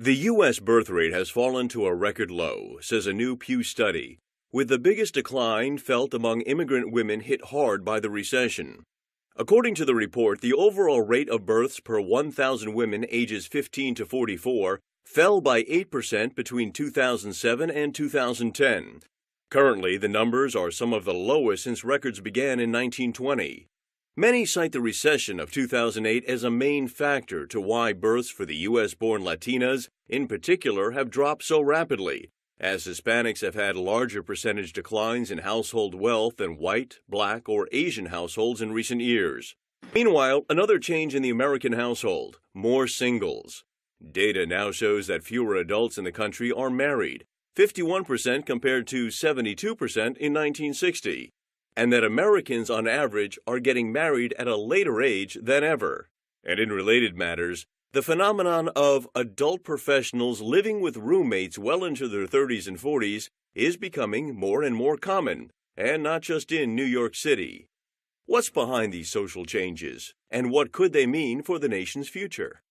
The U.S. birth rate has fallen to a record low, says a new Pew study, with the biggest decline felt among immigrant women hit hard by the recession. According to the report, the overall rate of births per 1,000 women ages 15 to 44 fell by 8% between 2007 and 2010. Currently, the numbers are some of the lowest since records began in 1920. Many cite the recession of 2008 as a main factor to why births for the U.S.-born Latinas, in particular, have dropped so rapidly, as Hispanics have had larger percentage declines in household wealth than white, black, or Asian households in recent years. Meanwhile, another change in the American household: more singles. Data now shows that fewer adults in the country are married, 51% compared to 72% in 1960, and that Americans on average are getting married at a later age than ever. And in related matters, the phenomenon of adult professionals living with roommates well into their 30s and 40s is becoming more and more common, and not just in New York City. What's behind these social changes, and what could they mean for the nation's future?